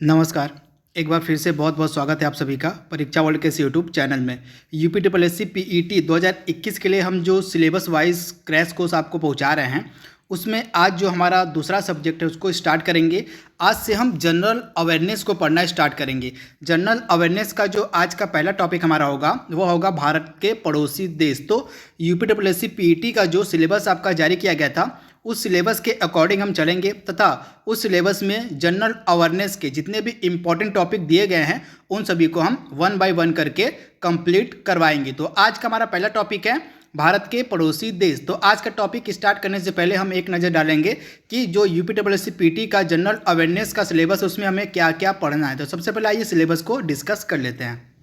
नमस्कार। एक बार फिर से बहुत बहुत स्वागत है आप सभी का परीक्षा वर्ल्ड के इस यूट्यूब चैनल में। UP triple S C PET 2021 के लिए हम जो सिलेबस वाइज क्रैश कोर्स आपको पहुंचा रहे हैं, उसमें आज जो हमारा दूसरा सब्जेक्ट है उसको स्टार्ट करेंगे। आज से हम जनरल अवेयरनेस को पढ़ना स्टार्ट करेंगे। जनरल अवेयरनेस का जो आज का पहला टॉपिक हमारा होगा वो होगा भारत के पड़ोसी देश। तो UP triple S C PET का जो सिलेबस आपका जारी किया गया था उस सिलेबस के अकॉर्डिंग हम चलेंगे तथा उस सिलेबस में जनरल अवेयरनेस के जितने भी इम्पॉर्टेंट टॉपिक दिए गए हैं उन सभी को हम 1 बाय 1 करके कंप्लीट करवाएंगे। तो आज का हमारा पहला टॉपिक है भारत के पड़ोसी देश। तो आज का टॉपिक स्टार्ट करने से पहले हम एक नज़र डालेंगे कि जो UP triple S C PT का जनरल अवेयरनेस का सिलेबस उसमें हमें क्या क्या पढ़ना है। तो सबसे पहले आइए सिलेबस को डिस्कस कर लेते हैं।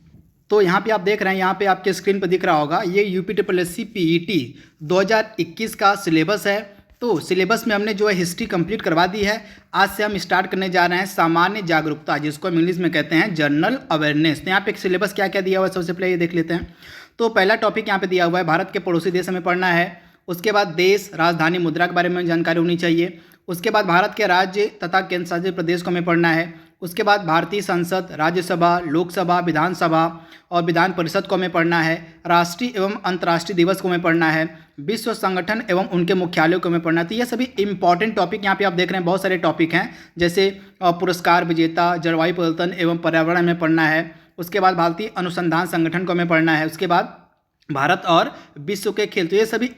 तो यहाँ पे आप देख रहे हैं, यहाँ पे आपके स्क्रीन पर दिख रहा होगा, ये UP triple S C PET 2021 का सिलेबस है। तो सिलेबस में हमने जो है हिस्ट्री कंप्लीट करवा दी है। आज से हम स्टार्ट करने जा रहे हैं सामान्य जागरूकता, जिसको हम इंग्लिश में कहते हैं जनरल अवेयरनेस। तो यहाँ पे एक सिलेबस क्या क्या दिया हुआ है सबसे पहले ये देख लेते हैं। तो पहला टॉपिक यहाँ पे दिया हुआ है भारत के पड़ोसी देश हमें पढ़ना है। उसके बाद देश, राजधानी, मुद्रा के बारे में जानकारी होनी चाहिए। उसके बाद भारत के राज्य तथा केंद्र शासित प्रदेश को हमें पढ़ना है। उसके बाद भारतीय संसद, राज्यसभा, लोकसभा, विधानसभा और विधान परिषद को हमें पढ़ना है। राष्ट्रीय एवं अंतर्राष्ट्रीय दिवस को हमें पढ़ना है। विश्व संगठन एवं उनके मुख्यालयों को हमें पढ़ना है। तो ये सभी इंपॉर्टेंट टॉपिक यहाँ पे आप देख रहे हैं, बहुत सारे टॉपिक हैं, जैसे पुरस्कार विजेता, जलवायु परिवर्तन एवं पर्यावरण हमें पढ़ना है। उसके बाद भारतीय अनुसंधान संगठन को हमें पढ़ना है। उसके बाद भारत और विश्व के खेल। तो ये सभी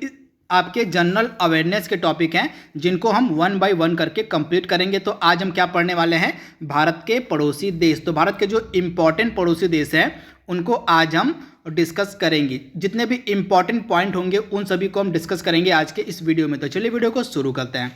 आपके जनरल अवेयरनेस के टॉपिक हैं जिनको हम 1 बाय 1 करके कंप्लीट करेंगे। तो आज हम क्या पढ़ने वाले हैं, भारत के पड़ोसी देश। तो भारत के जो इम्पॉर्टेंट पड़ोसी देश हैं उनको आज हम डिस्कस करेंगे। जितने भी इम्पॉर्टेंट पॉइंट होंगे उन सभी को हम डिस्कस करेंगे आज के इस वीडियो में। तो चलिए वीडियो को शुरू करते हैं।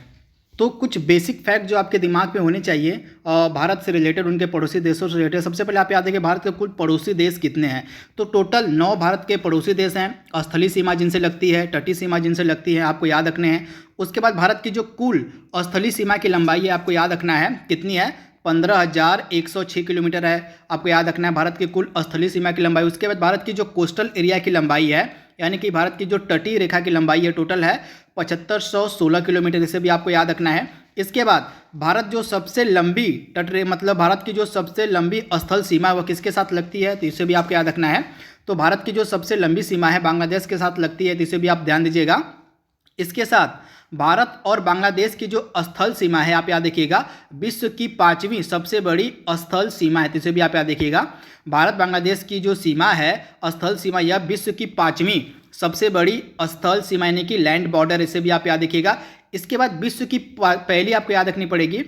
तो कुछ बेसिक फैक्ट जो आपके दिमाग में होने चाहिए भारत से रिलेटेड, उनके पड़ोसी देशों से रिलेटेड। सबसे पहले आप याद रखिए भारत के कुल पड़ोसी देश कितने हैं। तो टोटल 9 भारत के पड़ोसी देश हैं। स्थलीय सीमा जिनसे लगती है, तटीय सीमा जिनसे लगती है, आपको याद रखने हैं। उसके बाद भारत की जो कुल स्थलीय सीमा की लंबाई है आपको याद रखना है कितनी है, 15,106 किलोमीटर है। आपको याद रखना है भारत की कुल स्थलीय सीमा की लंबाई। उसके बाद भारत की जो कोस्टल एरिया की लंबाई है, यानी कि भारत की जो तटीय रेखा की लंबाई है, टोटल है 7516 किलोमीटर। इसे भी आपको याद रखना है। इसके बाद भारत जो सबसे लंबी मतलब भारत की जो सबसे लंबी स्थल सीमा है वह किसके साथ लगती है, तो इसे भी आपको याद रखना है। तो भारत की जो सबसे लंबी सीमा है बांग्लादेश के साथ लगती है, तो इसे भी आप ध्यान दीजिएगा। इसके साथ भारत और बांग्लादेश की जो स्थल सीमा है आप याद रखिएगा, विश्व की 5वीं सबसे बड़ी स्थल सीमा है, तो इसे भी आप याद रखिएगा। भारत बांग्लादेश की जो सीमा है स्थल सीमा, यह विश्व की 5वीं सबसे बड़ी स्थल सीमा यानी कि लैंड बॉर्डर, इसे भी आप याद रखिएगा। इसके बाद विश्व की पहली आपको याद रखनी पड़ेगी,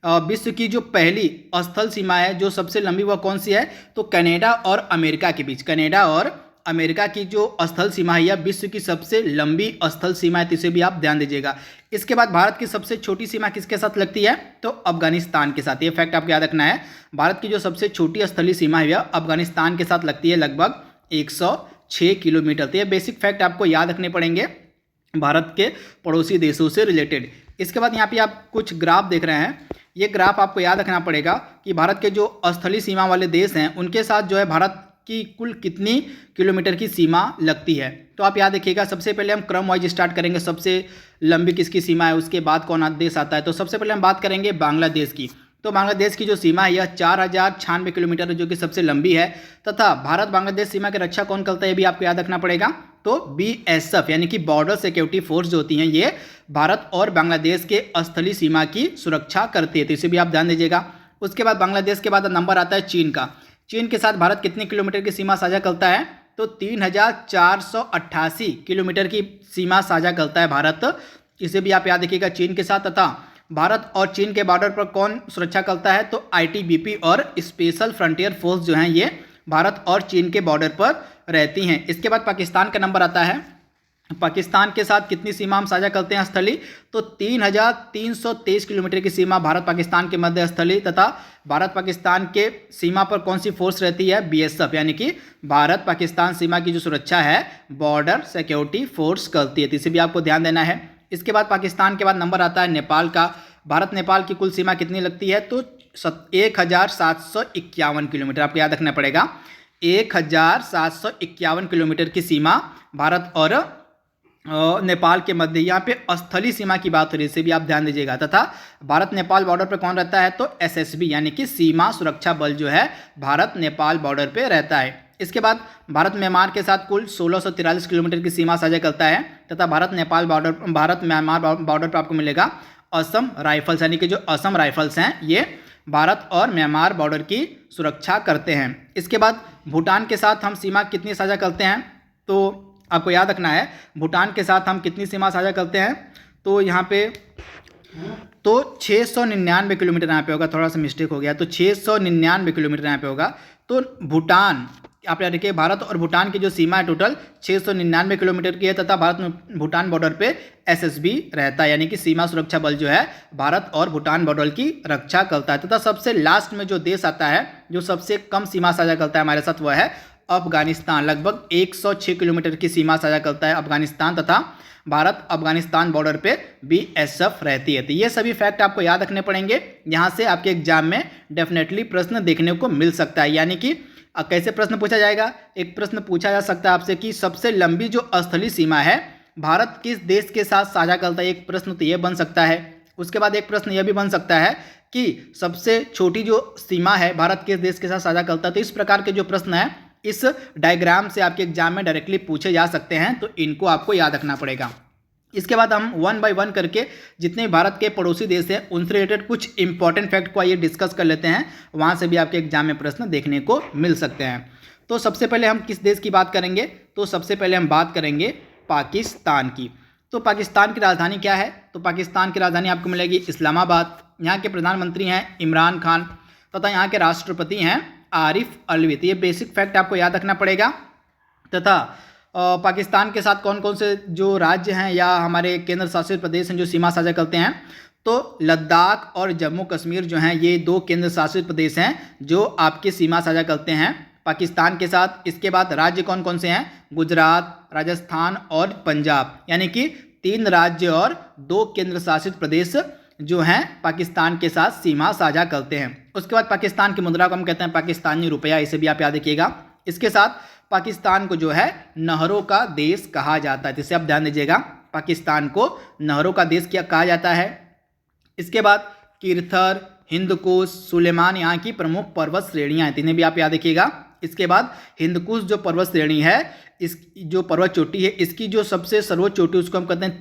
विश्व की जो पहली स्थल सीमा है जो सबसे लंबी वह कौन सी है, तो कनाडा और अमेरिका के बीच, कनाडा और अमेरिका की जो स्थल सीमा है यह विश्व की सबसे लंबी स्थल सीमा है, तो इसे भी आप ध्यान दीजिएगा। इसके बाद भारत की सबसे छोटी सीमा किसके साथ लगती है, तो अफगानिस्तान के साथ। ये फैक्ट आपको याद रखना है। भारत की जो सबसे छोटी स्थलीय सीमा है यह अफगानिस्तान के साथ लगती है, लगभग 106 किलोमीटर। तो ये बेसिक फैक्ट आपको याद रखने पड़ेंगे भारत के पड़ोसी देशों से रिलेटेड। इसके बाद यहाँ पे आप कुछ ग्राफ देख रहे हैं। ये ग्राफ आपको याद रखना पड़ेगा कि भारत के जो स्थलीय सीमा वाले देश हैं उनके साथ जो है भारत की कुल कितनी किलोमीटर की सीमा लगती है। तो आप याद रखिएगा, सबसे पहले हम क्रम वाइज स्टार्ट करेंगे, सबसे लंबी किसकी सीमा है, उसके बाद कौन देश आता है। तो सबसे पहले हम बात करेंगे बांग्लादेश की। तो बांग्लादेश की जो सीमा है यह 4096 किलोमीटर है, जो कि सबसे लंबी है। तथा भारत बांग्लादेश सीमा की रक्षा कौन करता है, ये भी आपको याद रखना पड़ेगा। तो BSF यानी कि बॉर्डर सिक्योरिटी फोर्स जो होती हैं ये भारत और बांग्लादेश के स्थलीय सीमा की सुरक्षा करती है, तो इसे भी आप ध्यान दीजिएगा। उसके बाद बांग्लादेश के बाद नंबर आता है चीन का। चीन के साथ भारत कितने किलोमीटर की सीमा साझा करता है, तो 3488 किलोमीटर की सीमा साझा करता है भारत, इसे भी आप याद रखिएगा चीन के साथ। तथा भारत और चीन के बॉर्डर पर कौन सुरक्षा करता है, तो ITBP और स्पेशल फ्रंटियर फोर्स जो हैं ये भारत और चीन के बॉर्डर पर रहती हैं। इसके बाद पाकिस्तान का नंबर आता है। पाकिस्तान के साथ कितनी सीमा हम साझा करते हैं स्थलीय, तो 3323 किलोमीटर की सीमा भारत पाकिस्तान के मध्य स्थलीय। तथा भारत पाकिस्तान के सीमा पर कौन सी फोर्स रहती है, BSF यानी कि भारत पाकिस्तान सीमा की जो सुरक्षा है बॉर्डर सिक्योरिटी फोर्स करती है, तो इसे भी आपको ध्यान देना है। इसके बाद पाकिस्तान के बाद नंबर आता है नेपाल का। भारत नेपाल की कुल सीमा कितनी लगती है, तो 1751 किलोमीटर, आपको याद रखना पड़ेगा। 1751 किलोमीटर की सीमा भारत और नेपाल के मध्य, यहाँ पे स्थलीय सीमा की बात हो रही है, इसे भी आप ध्यान दीजिएगा। तथा भारत नेपाल बॉर्डर पे कौन रहता है, तो एसएसबी यानी कि सीमा सुरक्षा बल जो है भारत नेपाल बॉर्डर पे रहता है। इसके बाद भारत म्यांमार के साथ कुल 1643 किलोमीटर की सीमा साझा करता है। तथा भारत म्यांमार बॉर्डर पर आपको मिलेगा असम राइफल्स, यानी कि जो असम राइफल्स हैं ये भारत और म्यांमार बॉर्डर की सुरक्षा करते हैं। इसके बाद भूटान के साथ हम सीमा कितनी साझा करते हैं, तो आपको याद रखना है भूटान के साथ हम कितनी सीमा साझा करते हैं, तो यहाँ पे तो 699 किलोमीटर यहाँ पे होगा, थोड़ा सा मिस्टेक हो गया, तो 699 किलोमीटर यहाँ पे होगा। तो भूटान, आप याद रखिए भारत और भूटान की जो सीमा है टोटल 699 किलोमीटर की है। तथा भारत में भूटान बॉर्डर पे एसएसबी रहता है, यानी कि सीमा सुरक्षा बल जो है भारत और भूटान बॉर्डर की रक्षा करता है। तथा सबसे लास्ट में जो देश आता है जो सबसे कम सीमा साझा करता है हमारे साथ, वह है अफगानिस्तान। लगभग 106 किलोमीटर की सीमा साझा करता है अफगानिस्तान। तथा भारत अफगानिस्तान बॉर्डर पे बीएसएफ रहती है। तो ये सभी फैक्ट आपको याद रखने पड़ेंगे, यहाँ से आपके एग्जाम में डेफिनेटली प्रश्न देखने को मिल सकता है। यानी कि कैसे प्रश्न पूछा जाएगा, एक प्रश्न पूछा जा सकता है आपसे कि सबसे लंबी जो स्थलीय सीमा है भारत किस देश के साथ साझा करता है, एक प्रश्न तो ये बन सकता है। उसके बाद एक प्रश्न यह भी बन सकता है कि सबसे छोटी जो सीमा है भारत किस देश के साथ साझा करता है। तो इस प्रकार के जो प्रश्न है इस डायग्राम से आपके एग्जाम में डायरेक्टली पूछे जा सकते हैं, तो इनको आपको याद रखना पड़ेगा। इसके बाद हम 1 बाय 1 करके जितने भारत के पड़ोसी देश हैं उनसे रिलेटेड कुछ इंपॉर्टेंट फैक्ट को आइए डिस्कस कर लेते हैं, वहाँ से भी आपके एग्जाम में प्रश्न देखने को मिल सकते हैं। तो सबसे पहले हम किस देश की बात करेंगे, तो सबसे पहले हम बात करेंगे पाकिस्तान की। तो पाकिस्तान की राजधानी क्या है, तो पाकिस्तान की राजधानी आपको मिलेगी इस्लामाबाद। यहाँ के प्रधानमंत्री हैं इमरान खान तथा यहाँ के राष्ट्रपति हैं आरिफ अलवी। तो ये बेसिक फैक्ट आपको याद रखना पड़ेगा। तथा पाकिस्तान के साथ कौन कौन से जो राज्य हैं या हमारे केंद्र शासित प्रदेश हैं जो सीमा साझा करते हैं, तो लद्दाख और जम्मू कश्मीर जो हैं ये 2 केंद्र शासित प्रदेश हैं जो आपकी सीमा साझा करते हैं पाकिस्तान के साथ। इसके बाद राज्य कौन कौन से हैं, गुजरात, राजस्थान और पंजाब, यानी कि 3 राज्य और 2 केंद्र शासित प्रदेश जो हैं पाकिस्तान के साथ सीमा साझा करते हैं। उसके बाद पाकिस्तान की मुद्रा को हम कहते हैं पाकिस्तानी रुपया, इसे भी आप याद रखिएगा। इसके साथ पाकिस्तान को जो है नहरों का देश कहा जाता है, जिसे आप ध्यान दीजिएगा, पाकिस्तान को नहरों का देश क्या कहा जाता है। इसके बाद किरथर, हिंदकुश, सुलेमान यहाँ की प्रमुख पर्वत श्रेणियाँ हैं, इन्हें भी आप याद रखिएगा। इसके बाद हिंदकुश जो पर्वत श्रेणी है, इस जो पर्वत चोटी है, इसकी जो सबसे सर्वोच्च चोटी उसको हम कहते हैं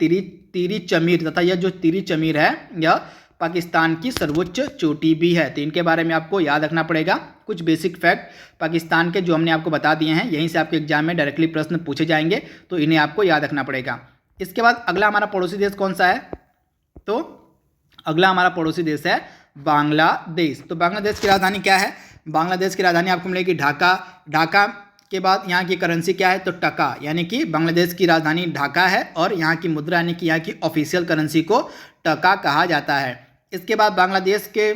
तिरी चमीर। तथा यह जो तिरी चमीर है यह पाकिस्तान की सर्वोच्च चोटी भी है। तो इनके बारे में आपको याद रखना पड़ेगा। कुछ बेसिक फैक्ट पाकिस्तान के जो हमने आपको बता दिए हैं, यहीं से आपके एग्जाम में डायरेक्टली प्रश्न पूछे जाएंगे, तो इन्हें आपको याद रखना पड़ेगा। इसके बाद अगला हमारा पड़ोसी देश कौन सा है, तो अगला हमारा पड़ोसी देश है बांग्लादेश। तो बांग्लादेश की राजधानी क्या है, बांग्लादेश की राजधानी आपको मिलेगी ढाका। ढाका के बाद यहाँ की करेंसी क्या है, तो टका, यानी कि बांग्लादेश की राजधानी ढाका है और यहाँ की मुद्रा यानी कि यहाँ की ऑफिशियल करेंसी को टका कहा जाता है। इसके बाद बांग्लादेश के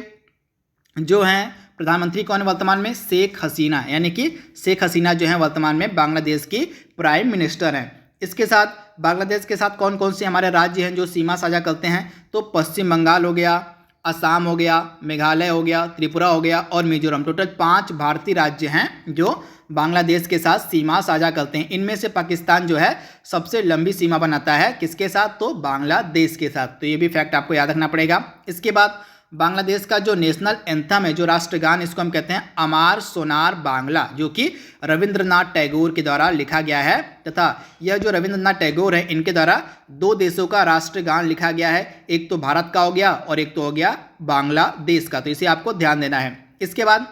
जो हैं प्रधानमंत्री कौन है वर्तमान में, शेख हसीना, यानी कि शेख हसीना जो है वर्तमान में बांग्लादेश की प्राइम मिनिस्टर हैं। इसके साथ बांग्लादेश के साथ कौन कौन से हमारे राज्य हैं जो सीमा साझा करते हैं, तो पश्चिम बंगाल हो गया, असम हो गया, मेघालय हो गया, त्रिपुरा हो गया और मिजोरम। टोटल 5 भारतीय राज्य हैं जो बांग्लादेश के साथ सीमा साझा करते हैं। इनमें से पाकिस्तान जो है सबसे लंबी सीमा बनाता है, किसके साथ, तो बांग्लादेश के साथ। तो ये भी फैक्ट आपको याद रखना पड़ेगा। इसके बाद बांग्लादेश का जो नेशनल एंथम है, जो राष्ट्रगान, इसको हम कहते हैं अमार सोनार बांग्ला, जो कि रविंद्रनाथ टैगोर के द्वारा लिखा गया है। तथा यह जो रविंद्रनाथ टैगोर है इनके द्वारा 2 देशों का राष्ट्रगान लिखा गया है, एक तो भारत का हो गया और एक तो हो गया बांग्लादेश का। तो इसे आपको ध्यान देना है। इसके बाद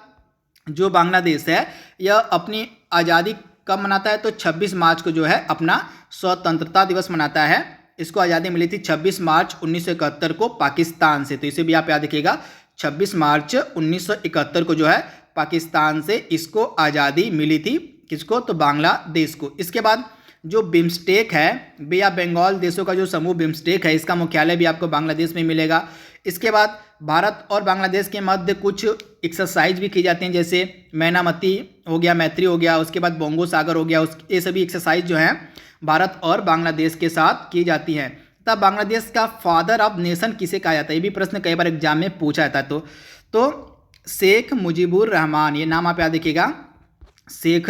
जो बांग्लादेश है यह अपनी आज़ादी कब मनाता है, तो 26 मार्च को जो है अपना स्वतंत्रता दिवस मनाता है। इसको आज़ादी मिली थी 26 मार्च 1971 को पाकिस्तान से। तो इसे भी आप याद रखिएगा, 26 मार्च 1971 को जो है पाकिस्तान से इसको आज़ादी मिली थी। किसको, तो बांग्लादेश को। इसके बाद जो बिम्स्टेक है, बे या बंगाल देशों का जो समूह बिम्स्टेक है, इसका मुख्यालय भी आपको बांग्लादेश में मिलेगा। इसके बाद भारत और बांग्लादेश के मध्य कुछ एक्सरसाइज भी की जाती हैं, जैसे मैनामती हो गया, मैत्री हो गया, उसके बाद बोंगो सागर हो गया, ये सभी एक्सरसाइज जो हैं भारत और बांग्लादेश के साथ की जाती हैं। तब बांग्लादेश का फादर ऑफ नेशन किसे कहा जाता है, ये भी प्रश्न कई बार एग्जाम में पूछा जाता है। तो शेख मुजीबुर रहमान, ये नाम आप याद रखिएगा, शेख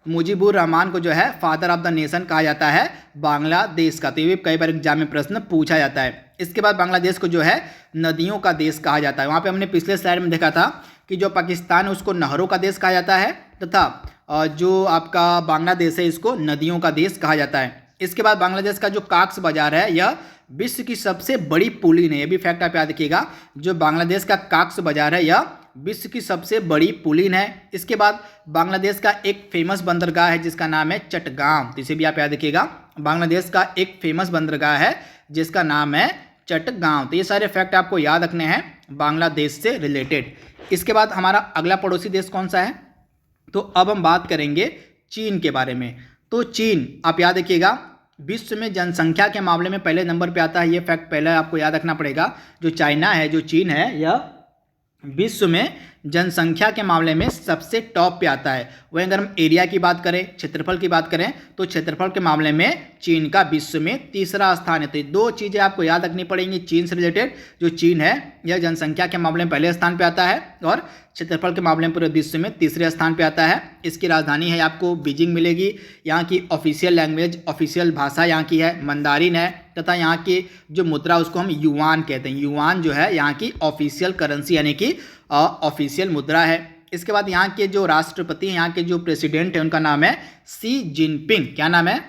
मुजीबुर रहमान को जो है फादर ऑफ द नेशन कहा जाता है बांग्लादेश का। तो ये भी कई बार एग्जाम में प्रश्न पूछा जाता है। इसके बाद बांग्लादेश को जो है नदियों का देश कहा जाता है। वहाँ पे हमने पिछले स्लाइड में देखा था कि जो पाकिस्तान है उसको नहरों का देश कहा जाता है तथा जो आपका बांग्लादेश है इसको नदियों का देश कहा जाता है। इसके बाद बांग्लादेश का जो काक्स बाजार है यह विश्व की सबसे बड़ी पुलिन है। ये भी फैक्ट आप याद रखिएगा, जो बांग्लादेश का काक्स बाजार है यह विश्व की सबसे बड़ी पुलिन है। इसके बाद बांग्लादेश का एक फेमस बंदरगाह है जिसका नाम है चटगांव, तो इसे भी आप याद रखिएगा। बांग्लादेश का एक फेमस बंदरगाह है जिसका नाम है चटगांव। तो ये सारे फैक्ट आपको याद रखने हैं बांग्लादेश से रिलेटेड। इसके बाद हमारा अगला पड़ोसी देश कौन सा है, तो अब हम बात करेंगे चीन के बारे में। तो चीन आप याद रखिएगा विश्व में जनसंख्या के मामले में पहले नंबर पे आता है। ये फैक्ट पहले आपको याद रखना पड़ेगा। जो चाइना है, जो चीन है, यह विश्व में जनसंख्या के मामले में सबसे टॉप पे आता है। वहीं अगर हम एरिया की बात करें, क्षेत्रफल की बात करें, तो क्षेत्रफल के मामले में चीन का विश्व में तीसरा स्थान है। तो ये दो चीज़ें आपको याद रखनी पड़ेंगी चीन से रिलेटेड। जो चीन है यह जनसंख्या के मामले में पहले स्थान पे आता है और क्षेत्रफल के मामले में पूरे विश्व में तीसरे स्थान पे आता है। इसकी राजधानी है आपको बीजिंग मिलेगी। यहाँ की ऑफिशियल लैंग्वेज, ऑफिशियल भाषा यहाँ की है मंदारिन है तथा यहाँ की जो मुद्रा उसको हम युआन कहते हैं। युआन जो है यहाँ की ऑफिशियल करेंसी यानी कि ऑफिशियल मुद्रा है। इसके बाद यहाँ के जो राष्ट्रपति, यहाँ के जो प्रेसिडेंट है उनका नाम है शी जिनपिंग। क्या नाम है,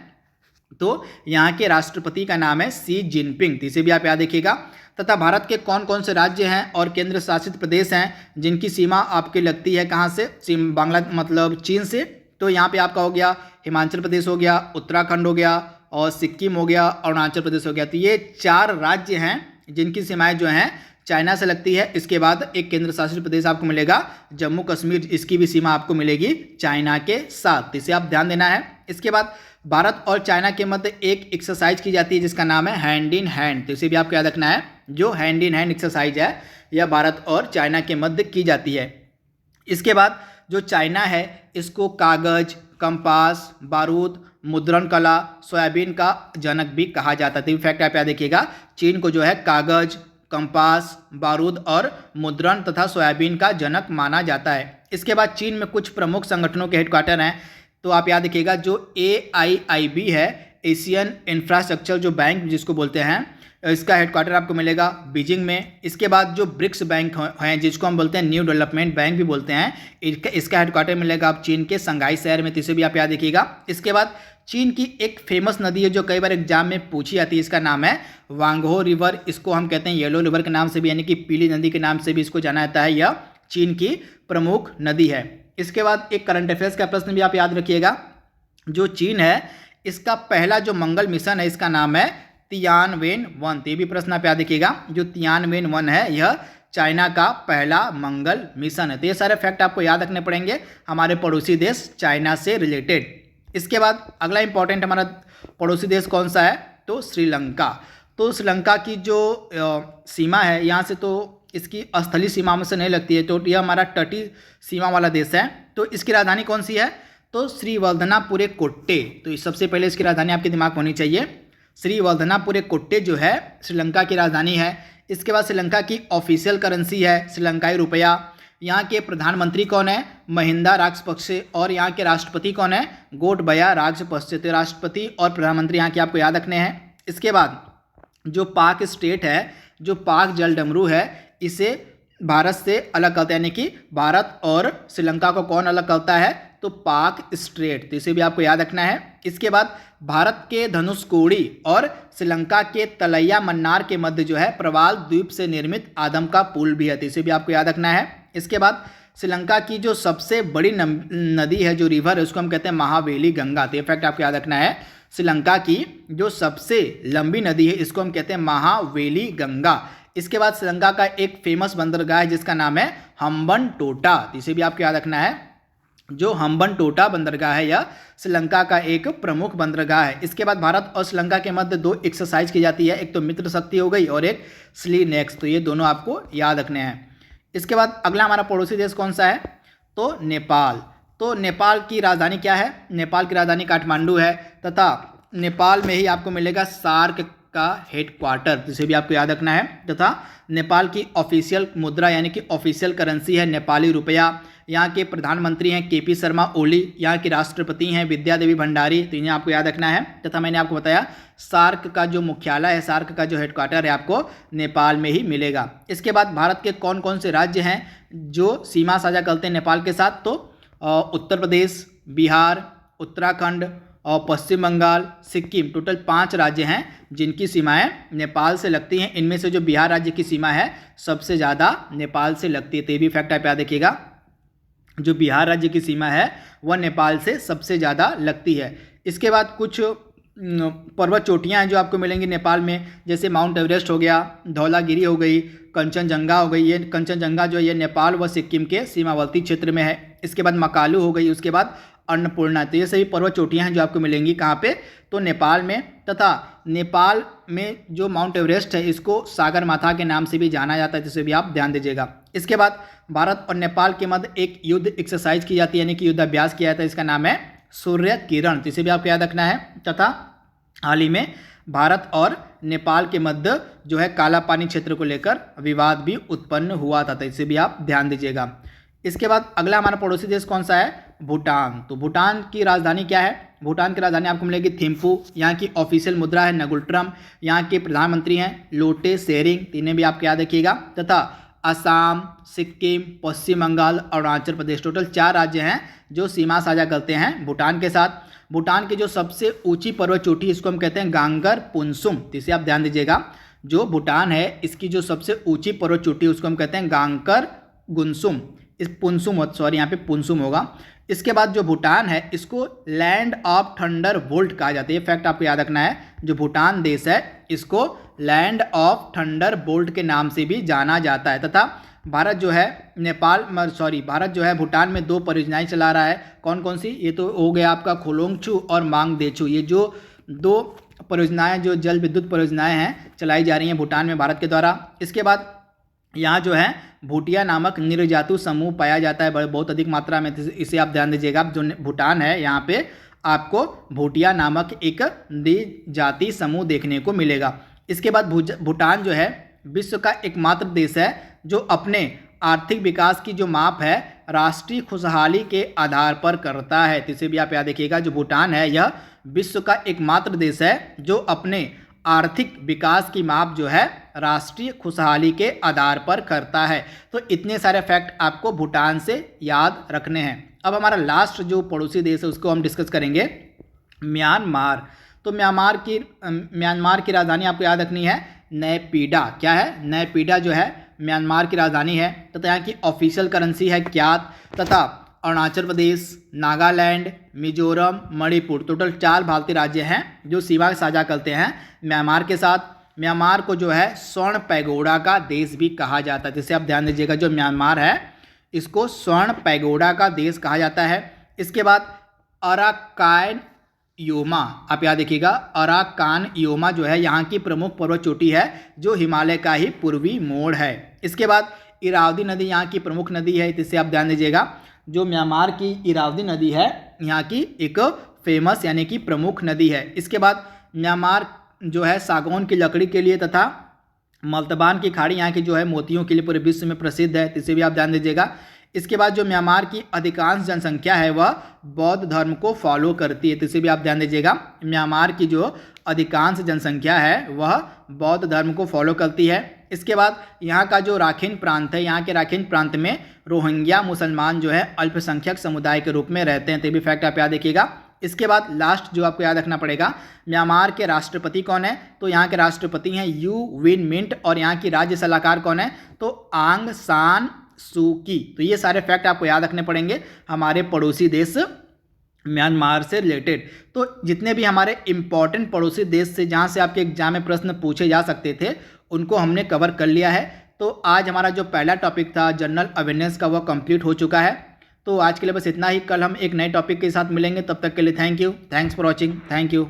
तो यहाँ के राष्ट्रपति का नाम है शी जिनपिंग। तो इसे भी आप याद रखिएगा। तथा भारत के कौन कौन से राज्य हैं और केंद्र शासित प्रदेश हैं जिनकी सीमा आपकी लगती है कहाँ से, बांग्ला मतलब चीन से। तो यहाँ पे आपका हो गया हिमाचल प्रदेश हो गया, उत्तराखंड हो गया और सिक्किम हो गया, अरुणाचल प्रदेश हो गया। तो ये 4 राज्य हैं जिनकी सीमाएं जो हैं चाइना से लगती है। इसके बाद एक केंद्र शासित प्रदेश आपको मिलेगा जम्मू कश्मीर, इसकी भी सीमा आपको मिलेगी चाइना के साथ। इसे आप ध्यान देना है। इसके बाद भारत और चाइना के मध्य एक एक्सरसाइज की जाती है जिसका नाम है हैंड इन हैंड। तो इसे भी आपको याद रखना है। जो हैंड इन हैंड एक्सरसाइज है यह भारत और चाइना के मध्य की जाती है। इसके बाद जो चाइना है इसको कागज, कंपास, बारूद, मुद्रण कला, सोयाबीन का जनक भी कहा जाता है। तो फैक्ट आप याद रखिएगा, चीन को जो है कागज, कंपास, बारूद और मुद्रण तथा सोयाबीन का जनक माना जाता है। इसके बाद चीन में कुछ प्रमुख संगठनों के हेडक्वार्टर हैं। तो आप याद रखिएगा जो AIIB है, एशियन इंफ्रास्ट्रक्चर जो बैंक जिसको बोलते हैं, इसका हेडक्वार्टर आपको मिलेगा बीजिंग में। इसके बाद जो ब्रिक्स बैंक हैं जिसको हम बोलते हैं न्यू डेवलपमेंट बैंक भी बोलते हैं, इसका हेडक्वार्टर मिलेगा आप चीन के संघाई शहर में। तो इसे भी आप याद रखिएगा। इसके बाद चीन की एक फेमस नदी है जो कई बार एग्जाम में पूछी जाती है, इसका नाम है वांगहो रिवर। इसको हम कहते हैं येलो रिवर के नाम से भी यानी कि पीली नदी के नाम से भी इसको जाना जाता है। यह चीन की प्रमुख नदी है। इसके बाद एक करंट अफेयर्स का प्रश्न भी आप याद रखिएगा। जो चीन है इसका पहला जो मंगल मिशन है इसका नाम है तियानवेन-1। तो ये भी प्रश्न आप याद रखिएगा। जो तियानवेन-1 है यह चाइना का पहला मंगल मिशन है। तो ये सारे फैक्ट आपको याद रखने पड़ेंगे हमारे पड़ोसी देश चाइना से रिलेटेड। इसके बाद अगला इंपॉर्टेंट हमारा पड़ोसी देश कौन सा है, तो श्रीलंका। तो श्रीलंका की जो सीमा है यहाँ से तो इसकी स्थलीय सीमा में से नहीं लगती है, तो यह हमारा तटीय सीमा वाला देश है। तो इसकी राजधानी कौन सी है, तो श्रीवल्धनापुरे कोट्टे। तो सबसे पहले इसकी राजधानी आपके दिमाग में होनी चाहिए। श्रीवल्धनापुरे कोट्टे जो है श्रीलंका की राजधानी है। इसके बाद श्रीलंका की ऑफिशियल करेंसी है श्रीलंकाई रुपया। यहाँ के प्रधानमंत्री कौन है, महिंदा राजपक्षे। और यहाँ के राष्ट्रपति कौन है, गोटबया राजपक्षे। तो राष्ट्रपति और प्रधानमंत्री यहाँ के आपको याद रखने हैं। इसके बाद जो पाक स्टेट है, जो पाक जलडमरू है, इसे भारत से अलग करता है, यानी कि भारत और श्रीलंका को कौन अलग करता है, तो पाक स्ट्रेट। तो इसे भी आपको याद रखना है। इसके बाद भारत के धनुषकोडी और श्रीलंका के तलैया मन्नार के मध्य जो है प्रवाल द्वीप से निर्मित आदम का पुल भी है। तो इसे भी आपको याद रखना है। इसके बाद श्रीलंका की जो सबसे बड़ी नदी है, जो रिवर है, उसको हम कहते हैं महावेली गंगा। तो ये फैक्ट आपको याद रखना है। श्रीलंका की जो सबसे लंबी नदी है इसको हम कहते हैं महावेली गंगा। इसके बाद श्रीलंका का एक फेमस बंदरगाह है जिसका नाम है हम्बनटोटा। इसे भी आपको याद रखना है। जो हम्बनटोटा बंदरगाह है यह श्रीलंका का एक प्रमुख बंदरगाह है। इसके बाद भारत और श्रीलंका के मध्य 2 एक्सरसाइज की जाती है, एक तो मित्र शक्ति हो गई और एक स्लीनेक्स। तो ये दोनों आपको याद रखने हैं। इसके बाद अगला हमारा पड़ोसी देश कौन सा है, तो नेपाल। तो नेपाल की राजधानी क्या है, नेपाल की राजधानी काठमांडू है तथा नेपाल में ही आपको मिलेगा सार्क का हेडक्वार्टर। जिसे भी आपको याद रखना है। तथा नेपाल की ऑफिशियल मुद्रा यानी कि ऑफिशियल करेंसी है नेपाली रुपया। यहाँ के प्रधानमंत्री हैं केपी शर्मा ओली, यहाँ की राष्ट्रपति हैं विद्या देवी भंडारी, तो इन्हें आपको याद रखना है। तथा मैंने आपको बताया सार्क का जो मुख्यालय है, सार्क का जो हेडक्वार्टर है आपको नेपाल में ही मिलेगा। इसके बाद भारत के कौन कौन से राज्य हैं जो सीमा साझा करते हैं नेपाल के साथ, तो उत्तर प्रदेश, बिहार, उत्तराखंड और पश्चिम बंगाल, सिक्किम, टोटल 5 राज्य हैं जिनकी सीमाएं नेपाल से लगती हैं। इनमें से जो बिहार राज्य की सीमा है सबसे ज़्यादा नेपाल से लगती है, तो ये भी फैक्ट आप याद रखिएगा। जो बिहार राज्य की सीमा है वह नेपाल से सबसे ज़्यादा लगती है। इसके बाद कुछ पर्वत चोटियाँ हैं जो आपको मिलेंगी नेपाल में, जैसे माउंट एवरेस्ट हो गया, धौलागिरी हो गई, कंचनजंगा हो गई। ये कंचनजंगा जो है ये नेपाल व सिक्किम के सीमावर्ती क्षेत्र में है। इसके बाद मकालू हो गई, उसके बाद अन्नपूर्णा। तो ये सभी पर्वत चोटियाँ हैं जो आपको मिलेंगी कहाँ पे, तो नेपाल में। तथा नेपाल में जो माउंट एवरेस्ट है इसको सागरमाथा के नाम से भी जाना जाता है, जिसे भी आप ध्यान दीजिएगा। इसके बाद भारत और नेपाल के मध्य एक युद्ध एक्सरसाइज की जाती है, यानी कि युद्धाभ्यास किया जाता है, इसका नाम है सूर्य किरण, इसे भी आपको याद रखना है। तथा हाल ही में भारत और नेपाल के मध्य जो है काला पानी क्षेत्र को लेकर विवाद भी उत्पन्न हुआ था, तो इसे भी आप ध्यान दीजिएगा। इसके बाद अगला हमारा पड़ोसी देश कौन सा है, भूटान। तो भूटान की राजधानी क्या है, भूटान की राजधानी आपको मिलेगी थिम्पू। यहाँ की ऑफिशियल मुद्रा है नगुल्ट्रम। यहाँ के प्रधानमंत्री हैं लोटे शेरिंग, इन्हें भी आप याद रखिएगा। तथा असम, सिक्किम, पश्चिम बंगाल, अरुणाचल प्रदेश, टोटल 4 राज्य हैं जो सीमा साझा करते हैं भूटान के साथ। भूटान की जो सबसे ऊंची पर्वत चोटी इसको हम कहते हैं गांगर पुनसुम, इसे आप ध्यान दीजिएगा। जो भूटान है इसकी जो सबसे ऊंची पर्वत चोटी उसको हम कहते हैं गांगर गुनसुम, इस पुनसुम, सॉरी यहाँ पे पुनसुम होगा। इसके बाद जो भूटान है इसको लैंड ऑफ थंडर बोल्ट कहा जाता है, ये फैक्ट आपको याद रखना है। जो भूटान देश है इसको लैंड ऑफ थंडर बोल्ट के नाम से भी जाना जाता है। तथा भारत जो है भारत जो है भूटान में 2 परियोजनाएं चला रहा है। कौन कौन सी, ये तो हो गया आपका खोलोंगछू और मांगदेछू, ये जो 2 परियोजनाएं जो जल विद्युत परियोजनाएं हैं चलाई जा रही हैं भूटान में भारत के द्वारा। इसके बाद यहाँ जो है भूटिया नामक निर्जातु समूह पाया जाता है बहुत अधिक मात्रा में, इसे आप ध्यान दीजिएगा। जो भूटान है यहाँ पे आपको भूटिया नामक एक द्विजाति समूह देखने को मिलेगा। इसके बाद भूटान जो है विश्व का एकमात्र देश है जो अपने आर्थिक विकास की जो माप है राष्ट्रीय खुशहाली के आधार पर करता है, तो इसे भी आप याद रखिएगा। जो भूटान है यह विश्व का एकमात्र देश है जो अपने आर्थिक विकास की माप जो है राष्ट्रीय खुशहाली के आधार पर करता है। तो इतने सारे फैक्ट आपको भूटान से याद रखने हैं। अब हमारा लास्ट जो पड़ोसी देश है उसको हम डिस्कस करेंगे, म्यांमार। तो म्यांमार की राजधानी आपको याद रखनी है नैपीडा। क्या है, नैपीडा जो है म्यांमार की राजधानी है। तथा यहाँ की ऑफिशियल करेंसी है क्यात। तथा अरुणाचल प्रदेश, नागालैंड, मिजोरम, मणिपुर, टोटल 4 भारतीय राज्य हैं जो सीमा साझा करते हैं म्यांमार के साथ। म्यांमार को जो है स्वर्ण पैगोडा का देश भी कहा जाता है, जिसे आप ध्यान दीजिएगा। जो म्यांमार है इसको स्वर्ण पैगोडा का देश कहा जाता है। इसके बाद अराकान योमा, आप याद रखिएगा, अराकान योमा जो है यहाँ की प्रमुख पर्वत चोटी है जो हिमालय का ही पूर्वी मोड़ है। इसके बाद इरावदी नदी यहाँ की प्रमुख नदी है, इसे आप ध्यान दीजिएगा। जो म्यांमार की इरावदी नदी है यहाँ की एक फेमस यानी कि प्रमुख नदी है। इसके बाद म्यांमार जो है सागौन की लकड़ी के लिए तथा मल्तबान की खाड़ी यहाँ की जो है मोतियों के लिए पूरे विश्व में प्रसिद्ध है, इसे भी आप ध्यान दीजिएगा। इसके बाद जो म्यांमार की अधिकांश जनसंख्या है वह बौद्ध धर्म को फॉलो करती है, तो इसे भी आप ध्यान दीजिएगा। म्यांमार की जो अधिकांश जनसंख्या है वह बौद्ध धर्म को फॉलो करती है। इसके बाद यहाँ का जो राखीन प्रांत है, यहाँ के राखीन प्रांत में रोहिंग्या मुसलमान जो है अल्पसंख्यक समुदाय के रूप में रहते हैं, तो ये भी फैक्ट आप याद रखिएगा। इसके बाद लास्ट जो आपको याद रखना पड़ेगा, म्यांमार के राष्ट्रपति कौन है, तो यहाँ के राष्ट्रपति हैं यू विन मिंट। और यहाँ की राज्य सलाहकार कौन है, तो आंग सान सूकी। तो ये सारे फैक्ट आपको याद रखने पड़ेंगे हमारे पड़ोसी देश म्यांमार से रिलेटेड। तो जितने भी हमारे इंपॉर्टेंट पड़ोसी देश से जहाँ से आपके एग्जाम में प्रश्न पूछे जा सकते थे उनको हमने कवर कर लिया है। तो आज हमारा जो पहला टॉपिक था जनरल अवेयरनेस का, वह कंप्लीट हो चुका है। तो आज के लिए बस इतना ही। कल हम एक नए टॉपिक के साथ मिलेंगे, तब तक के लिए thank you, thanks for watching, thank you.